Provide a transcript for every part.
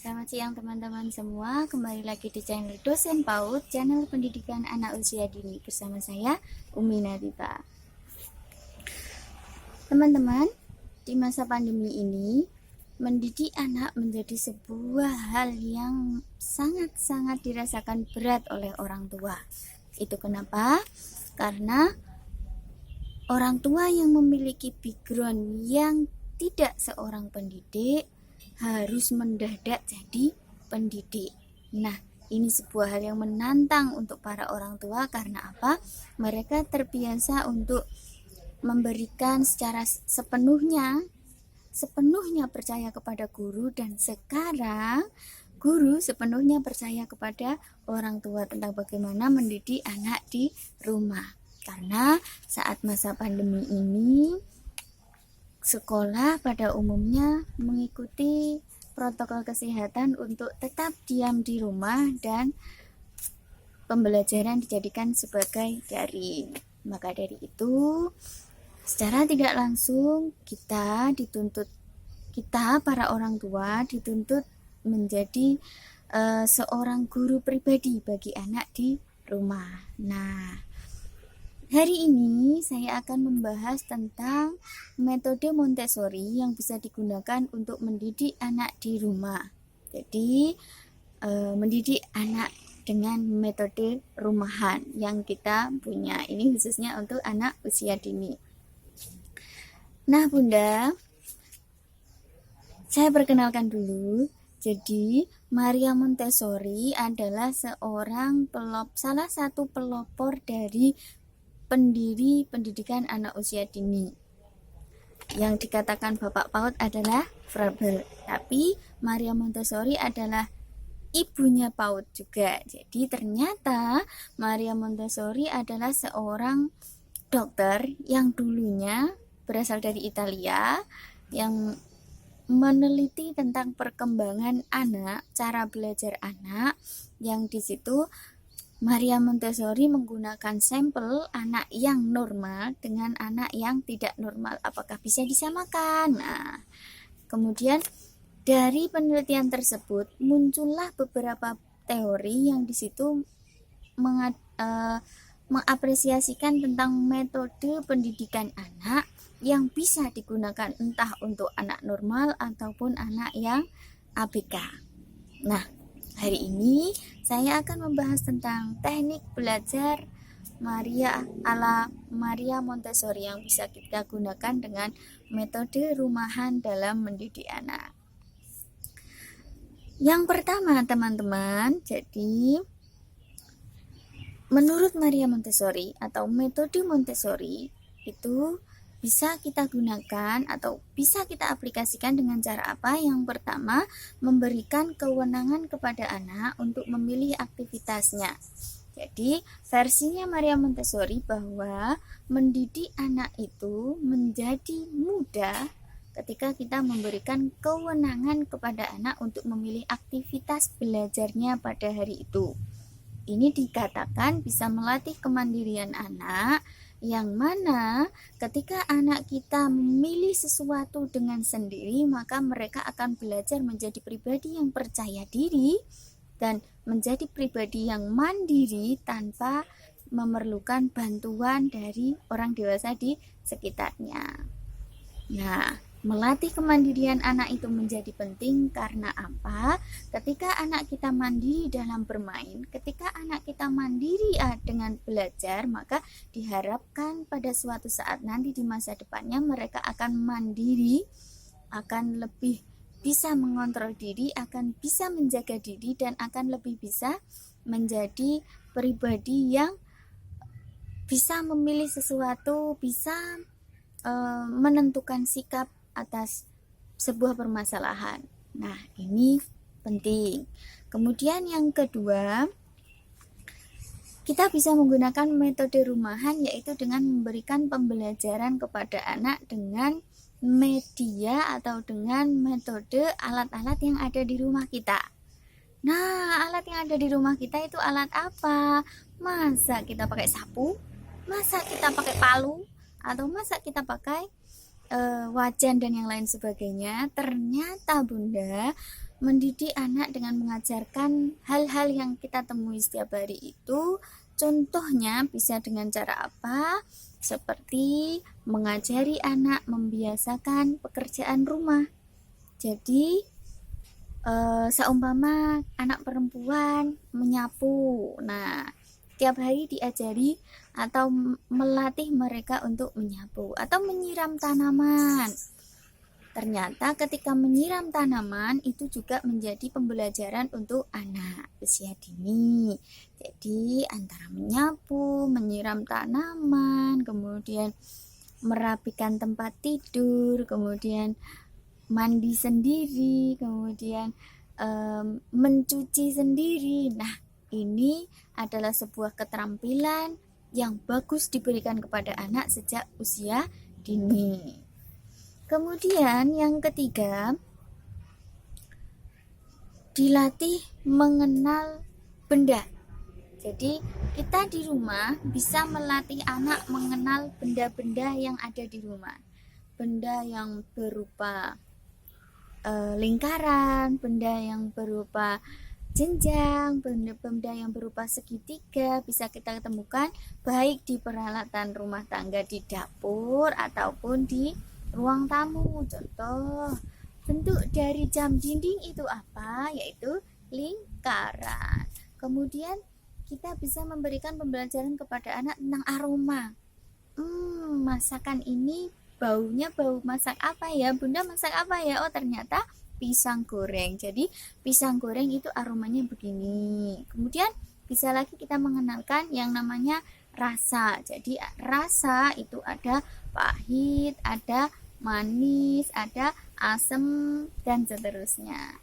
Selamat siang teman-teman semua, kembali lagi di channel Dosen PAUD, channel pendidikan anak usia dini bersama saya, Umi Nadita. Teman-teman, di masa pandemi ini, mendidik anak menjadi sebuah hal yang sangat-sangat dirasakan berat oleh orang tua. Itu kenapa? Karena orang tua yang memiliki background yang tidak seorang pendidik harus mendadak jadi pendidik. Nah, ini sebuah hal yang menantang untuk para orang tua karena apa? Mereka terbiasa untuk memberikan secara sepenuhnya percaya kepada guru, dan sekarang guru sepenuhnya percaya kepada orang tua tentang bagaimana mendidik anak di rumah. Karena saat masa pandemi ini, sekolah pada umumnya mengikuti protokol kesehatan untuk tetap diam di rumah dan pembelajaran dijadikan sebagai daring. Maka dari itu, secara tidak langsung kita para orang tua dituntut menjadi seorang guru pribadi bagi anak di rumah. Nah, hari ini saya akan membahas tentang metode Montessori yang bisa digunakan untuk mendidik anak di rumah. Jadi, mendidik anak dengan metode rumahan yang kita punya. Ini khususnya untuk anak usia dini. Nah, Bunda, saya perkenalkan dulu. Jadi, Maria Montessori adalah salah satu pelopor dari pendiri pendidikan anak usia dini. Yang dikatakan Bapak PAUD adalah Froebel, tapi Maria Montessori adalah ibunya PAUD juga. Jadi ternyata Maria Montessori adalah seorang dokter yang dulunya berasal dari Italia, yang meneliti tentang perkembangan anak, cara belajar anak, yang di situ Maria Montessori menggunakan sampel anak yang normal dengan anak yang tidak normal. Apakah bisa disamakan? Nah, kemudian dari penelitian tersebut muncullah beberapa teori yang di situ mengapresiasikan tentang metode pendidikan anak yang bisa digunakan entah untuk anak normal ataupun anak yang ABK. Nah, hari ini saya akan membahas tentang teknik belajar Maria Montessori yang bisa kita gunakan dengan metode rumahan dalam mendidik anak. Yang pertama, teman-teman, jadi menurut Maria Montessori atau metode Montessori itu bisa kita gunakan atau bisa kita aplikasikan dengan cara apa? Yang pertama, memberikan kewenangan kepada anak untuk memilih aktivitasnya. Jadi, versinya Maria Montessori bahwa mendidik anak itu menjadi mudah ketika kita memberikan kewenangan kepada anak untuk memilih aktivitas belajarnya pada hari itu. Ini dikatakan bisa melatih kemandirian anak, yang mana ketika anak kita memilih sesuatu dengan sendiri, maka mereka akan belajar menjadi pribadi yang percaya diri dan menjadi pribadi yang mandiri tanpa memerlukan bantuan dari orang dewasa di sekitarnya. Nah, melatih kemandirian anak itu menjadi penting karena apa? Ketika anak kita mandiri dalam bermain, ketika anak kita mandiri dengan belajar, maka diharapkan pada suatu saat nanti di masa depannya mereka akan mandiri, akan lebih bisa mengontrol diri, akan bisa menjaga diri, dan akan lebih bisa menjadi pribadi yang bisa memilih sesuatu, bisa menentukan sikap atas sebuah permasalahan. Nah, ini penting. Kemudian yang kedua, kita bisa menggunakan metode rumahan, yaitu dengan memberikan pembelajaran kepada anak dengan media atau dengan metode alat-alat yang ada di rumah kita. Nah, alat yang ada di rumah kita itu alat apa? Masa kita pakai sapu? Masa kita pakai palu? Atau masa kita pakai wajan dan yang lain sebagainya? Ternyata, Bunda, mendidik anak dengan mengajarkan hal-hal yang kita temui setiap hari itu, contohnya bisa dengan cara apa? Seperti mengajari anak membiasakan pekerjaan rumah. Jadi seumpama anak perempuan menyapu, nah tiap hari diajari atau melatih mereka untuk menyapu atau menyiram tanaman. Ternyata ketika menyiram tanaman itu juga menjadi pembelajaran untuk anak usia dini. Jadi antara menyapu, menyiram tanaman, kemudian merapikan tempat tidur, kemudian mandi sendiri, kemudian mencuci sendiri. Nah, ini adalah sebuah keterampilan yang bagus diberikan kepada anak sejak usia dini. Kemudian yang ketiga, dilatih mengenal benda. Jadi kita di rumah bisa melatih anak mengenal benda-benda yang ada di rumah. Benda yang berupa lingkaran, benda yang berupa jenjang, benda-benda yang berupa segitiga bisa kita temukan baik di peralatan rumah tangga di dapur ataupun di ruang tamu. Contoh, bentuk dari jam dinding itu apa? Yaitu lingkaran. Kemudian kita bisa memberikan pembelajaran kepada anak tentang aroma. Masakan ini baunya bau masak apa ya? Bunda masak apa ya? Oh, ternyata pisang goreng. Jadi pisang goreng itu aromanya begini. Kemudian bisa lagi kita mengenalkan yang namanya rasa. Jadi rasa itu ada pahit, ada manis, ada asam, dan seterusnya.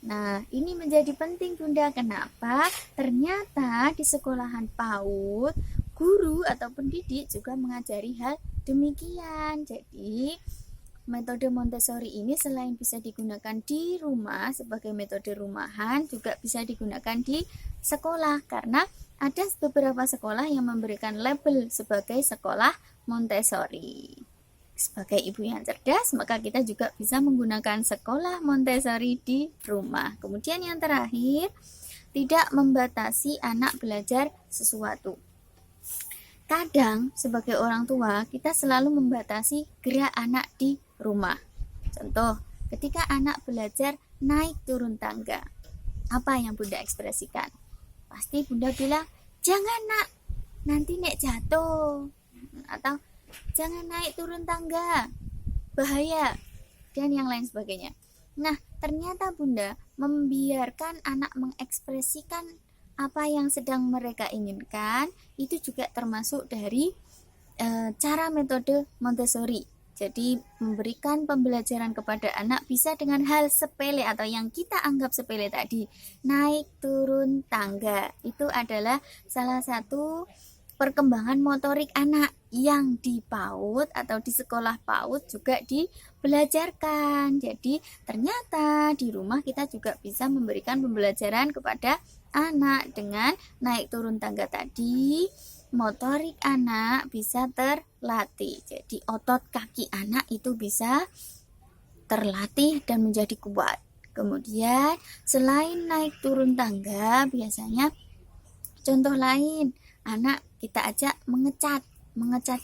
Nah, ini menjadi penting Bunda. Kenapa? Ternyata di sekolahan PAUD, guru atau pendidik juga mengajari hal demikian. Jadi, metode Montessori ini selain bisa digunakan di rumah sebagai metode rumahan, juga bisa digunakan di sekolah karena ada beberapa sekolah yang memberikan label sebagai sekolah Montessori. Sebagai ibu yang cerdas, maka kita juga bisa menggunakan sekolah Montessori di rumah. Kemudian yang terakhir, tidak membatasi anak belajar sesuatu. Kadang sebagai orang tua, kita selalu membatasi gerak anak di rumah. Contoh, ketika anak belajar naik turun tangga, apa yang Bunda ekspresikan? Pasti Bunda bilang, jangan nak, nanti nek jatuh. Atau jangan naik turun tangga, bahaya, dan yang lain sebagainya. Nah, ternyata Bunda membiarkan anak mengekspresikan apa yang sedang mereka inginkan, itu juga termasuk dari cara metode Montessori. Jadi memberikan pembelajaran kepada anak bisa dengan hal sepele atau yang kita anggap sepele tadi, naik turun tangga. Itu adalah salah satu perkembangan motorik anak yang di PAUD atau di sekolah PAUD juga dibelajarkan. Jadi ternyata di rumah kita juga bisa memberikan pembelajaran kepada anak dengan naik turun tangga tadi. Motorik anak bisa terlatih. Jadi otot kaki anak itu bisa terlatih dan menjadi kuat. Kemudian selain naik turun tangga, biasanya contoh lain, anak kita ajak mengecat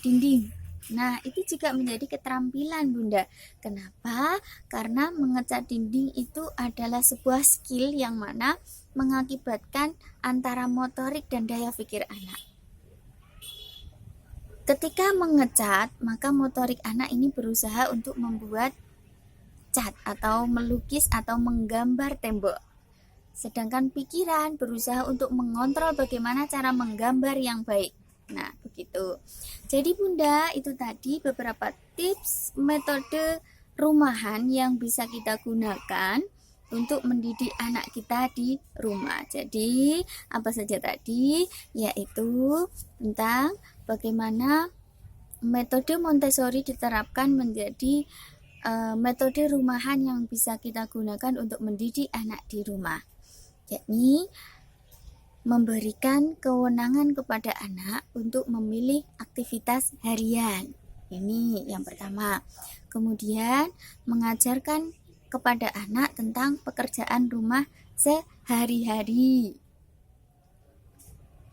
dinding. Nah, itu juga menjadi keterampilan Bunda. Kenapa? Karena mengecat dinding itu adalah sebuah skill yang mana mengakibatkan antara motorik dan daya pikir anak. Ketika mengecat, maka motorik anak ini berusaha untuk membuat cat atau melukis atau menggambar tembok. Sedangkan pikiran berusaha untuk mengontrol bagaimana cara menggambar yang baik. Nah, begitu. Jadi Bunda, itu tadi beberapa tips metode rumahan yang bisa kita gunakan untuk mendidik anak kita di rumah. Jadi, apa saja tadi? Yaitu tentang bagaimana metode Montessori diterapkan menjadi metode rumahan yang bisa kita gunakan untuk mendidik anak di rumah. Yakni memberikan kewenangan kepada anak untuk memilih aktivitas harian. Ini yang pertama. Kemudian mengajarkan kepada anak tentang pekerjaan rumah sehari-hari.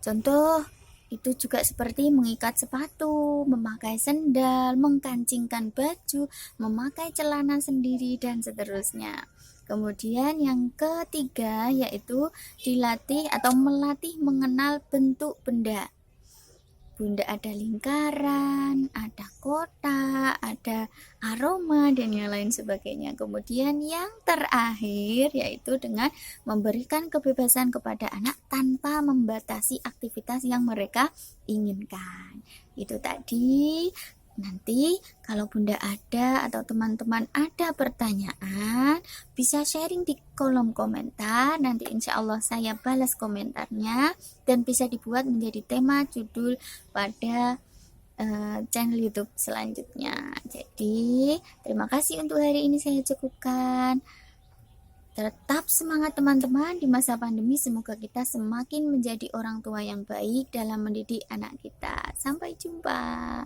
Contoh itu juga seperti mengikat sepatu, memakai sendal, mengkancingkan baju, memakai celana sendiri, dan seterusnya. Kemudian yang ketiga yaitu dilatih atau melatih mengenal bentuk benda. Bunda ada lingkaran, ada kotak, ada aroma, dan yang lain sebagainya. Kemudian yang terakhir yaitu dengan memberikan kebebasan kepada anak tanpa membatasi aktivitas yang mereka inginkan. Itu tadi. Nanti kalau Bunda ada atau teman-teman ada pertanyaan, bisa sharing di kolom komentar. Nanti insya Allah saya balas komentarnya dan bisa dibuat menjadi tema judul pada channel YouTube selanjutnya. Jadi terima kasih untuk hari ini saya cukupkan. Tetap semangat teman-teman di masa pandemi. Semoga kita semakin menjadi orang tua yang baik dalam mendidik anak kita. Sampai jumpa.